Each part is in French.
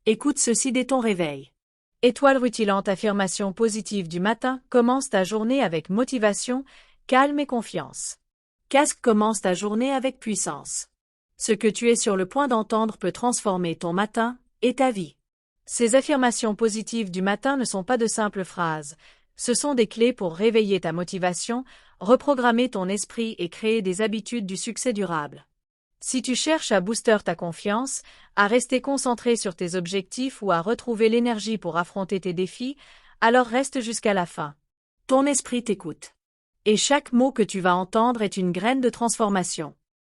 Écoute ceci dès ton réveil. Étoile rutilante, affirmation positive du matin, commence ta journée avec motivation, calme et confiance. Casque, commence ta journée avec puissance. Ce que tu es sur le point d'entendre peut transformer ton matin et ta vie. Ces affirmations positives du matin ne sont pas de simples phrases, ce sont des clés pour réveiller ta motivation, reprogrammer ton esprit et créer des habitudes du succès durable. Si tu cherches à booster ta confiance, à rester concentré sur tes objectifs ou à retrouver l'énergie pour affronter tes défis, alors reste jusqu'à la fin. Ton esprit t'écoute. Et chaque mot que tu vas entendre est une graine de transformation.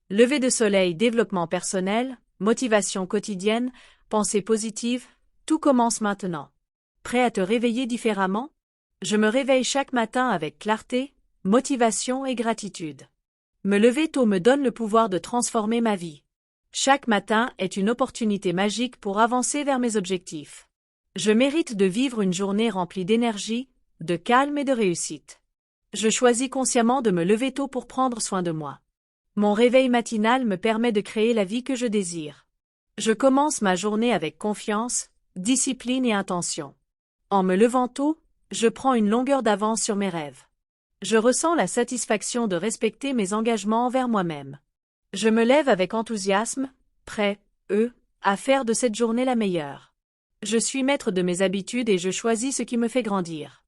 Lever de soleil, développement personnel, motivation quotidienne, pensée positive, tout commence maintenant. Prêt à te réveiller différemment? Je me réveille chaque matin avec clarté, motivation et gratitude. Me lever tôt me donne le pouvoir de transformer ma vie. Chaque matin est une opportunité magique pour avancer vers mes objectifs. Je mérite de vivre une journée remplie d'énergie, de calme et de réussite. Je choisis consciemment de me lever tôt pour prendre soin de moi. Mon réveil matinal me permet de créer la vie que je désire. Je commence ma journée avec confiance, discipline et intention. En me levant tôt, je prends une longueur d'avance sur mes rêves. Je ressens la satisfaction de respecter mes engagements envers moi-même. Je me lève avec enthousiasme, prêt, à faire de cette journée la meilleure. Je suis maître de mes habitudes et je choisis ce qui me fait grandir.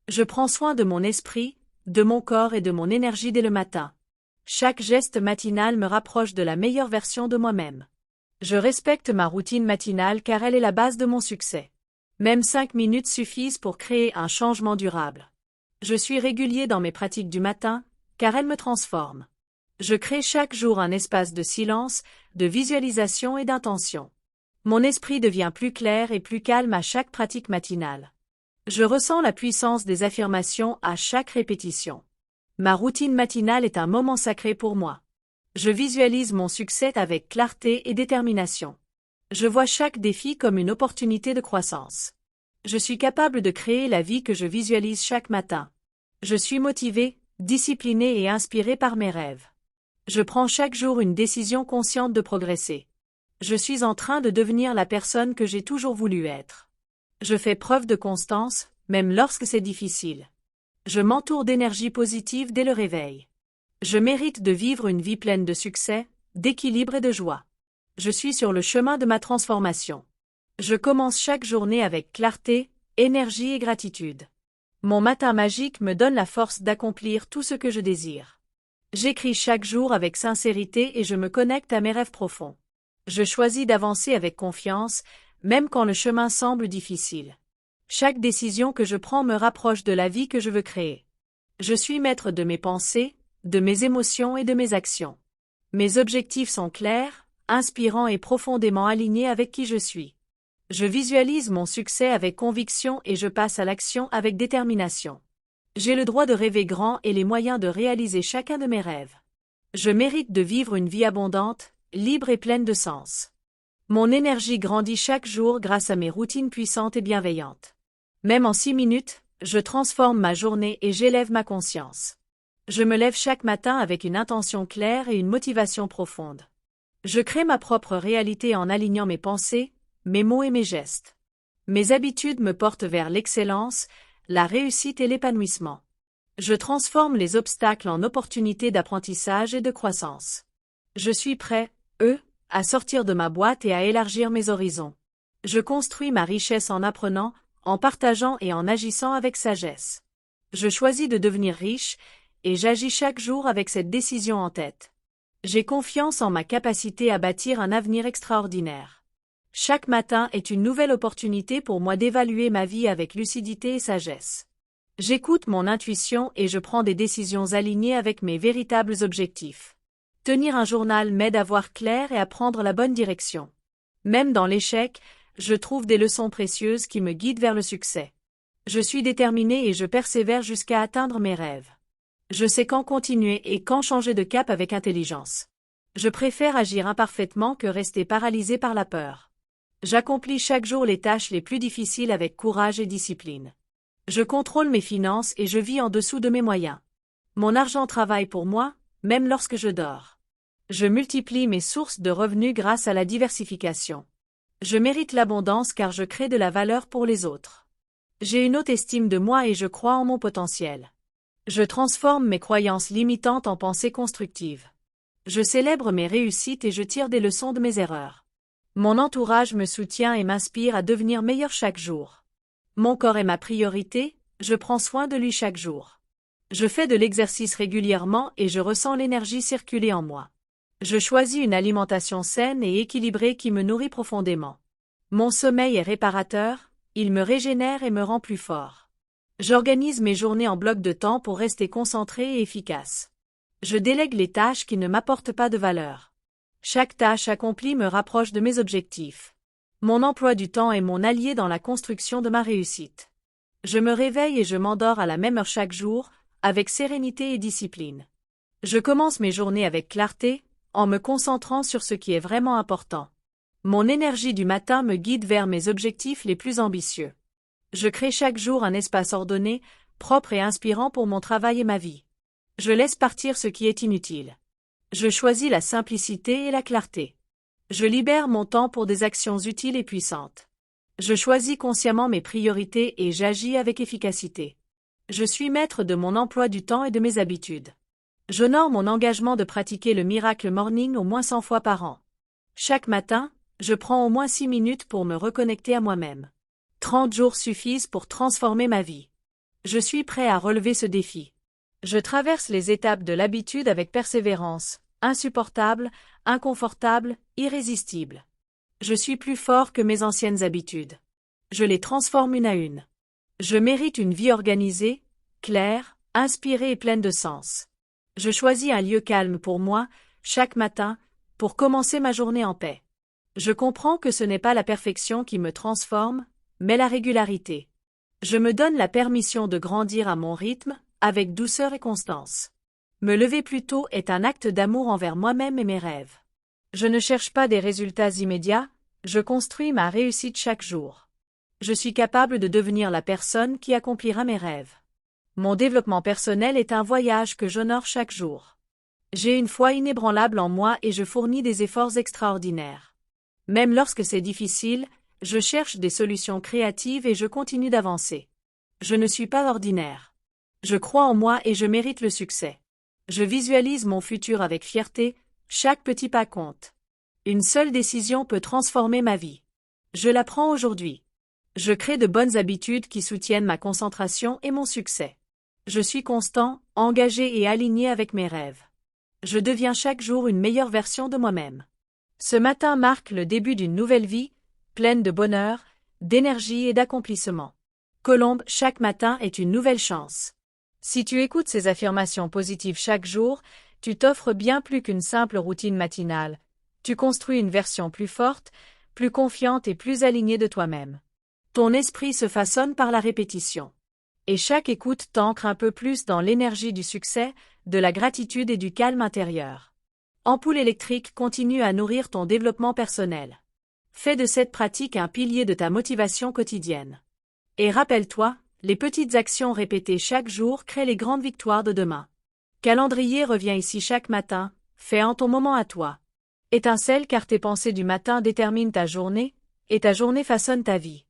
Je prends soin de mon esprit, de mon corps et de mon énergie dès le matin. Chaque geste matinal me rapproche de la meilleure version de moi-même. Je respecte ma routine matinale car elle est la base de mon succès. Même 5 minutes suffisent pour créer un changement durable. Je suis régulier dans mes pratiques du matin, car elles me transforment. Je crée chaque jour un espace de silence, de visualisation et d'intention. Mon esprit devient plus clair et plus calme à chaque pratique matinale. Je ressens la puissance des affirmations à chaque répétition. Ma routine matinale est un moment sacré pour moi. Je visualise mon succès avec clarté et détermination. Je vois chaque défi comme une opportunité de croissance. Je suis capable de créer la vie que je visualise chaque matin. Je suis motivé, discipliné et inspiré par mes rêves. Je prends chaque jour une décision consciente de progresser. Je suis en train de devenir la personne que j'ai toujours voulu être. Je fais preuve de constance, même lorsque c'est difficile. Je m'entoure d'énergie positive dès le réveil. Je mérite de vivre une vie pleine de succès, d'équilibre et de joie. Je suis sur le chemin de ma transformation. Je commence chaque journée avec clarté, énergie et gratitude. Mon matin magique me donne la force d'accomplir tout ce que je désire. J'écris chaque jour avec sincérité et je me connecte à mes rêves profonds. Je choisis d'avancer avec confiance, même quand le chemin semble difficile. Chaque décision que je prends me rapproche de la vie que je veux créer. Je suis maître de mes pensées, de mes émotions et de mes actions. Mes objectifs sont clairs, inspirants et profondément alignés avec qui je suis. Je visualise mon succès avec conviction et je passe à l'action avec détermination. J'ai le droit de rêver grand et les moyens de réaliser chacun de mes rêves. Je mérite de vivre une vie abondante, libre et pleine de sens. Mon énergie grandit chaque jour grâce à mes routines puissantes et bienveillantes. Même en 6 minutes, je transforme ma journée et j'élève ma conscience. Je me lève chaque matin avec une intention claire et une motivation profonde. Je crée ma propre réalité en alignant mes pensées, mes mots et mes gestes. Mes habitudes me portent vers l'excellence, la réussite et l'épanouissement. Je transforme les obstacles en opportunités d'apprentissage et de croissance. Je suis prêt, à sortir de ma boîte et à élargir mes horizons. Je construis ma richesse en apprenant, en partageant et en agissant avec sagesse. Je choisis de devenir riche, et j'agis chaque jour avec cette décision en tête. J'ai confiance en ma capacité à bâtir un avenir extraordinaire. Chaque matin est une nouvelle opportunité pour moi d'évaluer ma vie avec lucidité et sagesse. J'écoute mon intuition et je prends des décisions alignées avec mes véritables objectifs. Tenir un journal m'aide à voir clair et à prendre la bonne direction. Même dans l'échec, je trouve des leçons précieuses qui me guident vers le succès. Je suis déterminé et je persévère jusqu'à atteindre mes rêves. Je sais quand continuer et quand changer de cap avec intelligence. Je préfère agir imparfaitement que rester paralysé par la peur. J'accomplis chaque jour les tâches les plus difficiles avec courage et discipline. Je contrôle mes finances et je vis en dessous de mes moyens. Mon argent travaille pour moi, même lorsque je dors. Je multiplie mes sources de revenus grâce à la diversification. Je mérite l'abondance car je crée de la valeur pour les autres. J'ai une haute estime de moi et je crois en mon potentiel. Je transforme mes croyances limitantes en pensées constructives. Je célèbre mes réussites et je tire des leçons de mes erreurs. Mon entourage me soutient et m'inspire à devenir meilleur chaque jour. Mon corps est ma priorité, je prends soin de lui chaque jour. Je fais de l'exercice régulièrement et je ressens l'énergie circuler en moi. Je choisis une alimentation saine et équilibrée qui me nourrit profondément. Mon sommeil est réparateur, il me régénère et me rend plus fort. J'organise mes journées en blocs de temps pour rester concentré et efficace. Je délègue les tâches qui ne m'apportent pas de valeur. Chaque tâche accomplie me rapproche de mes objectifs. Mon emploi du temps est mon allié dans la construction de ma réussite. Je me réveille et je m'endors à la même heure chaque jour, avec sérénité et discipline. Je commence mes journées avec clarté, en me concentrant sur ce qui est vraiment important. Mon énergie du matin me guide vers mes objectifs les plus ambitieux. Je crée chaque jour un espace ordonné, propre et inspirant pour mon travail et ma vie. Je laisse partir ce qui est inutile. Je choisis la simplicité et la clarté. Je libère mon temps pour des actions utiles et puissantes. Je choisis consciemment mes priorités et j'agis avec efficacité. Je suis maître de mon emploi du temps et de mes habitudes. J'honore mon engagement de pratiquer le Miracle Morning au moins 100 fois par an. Chaque matin, je prends au moins 6 minutes pour me reconnecter à moi-même. 30 jours suffisent pour transformer ma vie. Je suis prêt à relever ce défi. Je traverse les étapes de l'habitude avec persévérance, insupportable, inconfortable, irrésistible. Je suis plus fort que mes anciennes habitudes. Je les transforme une à une. Je mérite une vie organisée, claire, inspirée et pleine de sens. Je choisis un lieu calme pour moi, chaque matin, pour commencer ma journée en paix. Je comprends que ce n'est pas la perfection qui me transforme, mais la régularité. Je me donne la permission de grandir à mon rythme, avec douceur et constance. Me lever plus tôt est un acte d'amour envers moi-même et mes rêves. Je ne cherche pas des résultats immédiats, je construis ma réussite chaque jour. Je suis capable de devenir la personne qui accomplira mes rêves. Mon développement personnel est un voyage que j'honore chaque jour. J'ai une foi inébranlable en moi et je fournis des efforts extraordinaires. Même lorsque c'est difficile, je cherche des solutions créatives et je continue d'avancer. Je ne suis pas ordinaire. Je crois en moi et je mérite le succès. Je visualise mon futur avec fierté, chaque petit pas compte. Une seule décision peut transformer ma vie. Je la prends aujourd'hui. Je crée de bonnes habitudes qui soutiennent ma concentration et mon succès. Je suis constant, engagé et aligné avec mes rêves. Je deviens chaque jour une meilleure version de moi-même. Ce matin marque le début d'une nouvelle vie, pleine de bonheur, d'énergie et d'accomplissement. Colombe, chaque matin est une nouvelle chance. Si tu écoutes ces affirmations positives chaque jour, tu t'offres bien plus qu'une simple routine matinale. Tu construis une version plus forte, plus confiante et plus alignée de toi-même. Ton esprit se façonne par la répétition. Et chaque écoute t'ancre un peu plus dans l'énergie du succès, de la gratitude et du calme intérieur. Ampoule électrique continue à nourrir ton développement personnel. Fais de cette pratique un pilier de ta motivation quotidienne. Et rappelle-toi, les petites actions répétées chaque jour créent les grandes victoires de demain. Calendrier revient ici chaque matin, fais en ton moment à toi. Étincelle car tes pensées du matin déterminent ta journée, et ta journée façonne ta vie.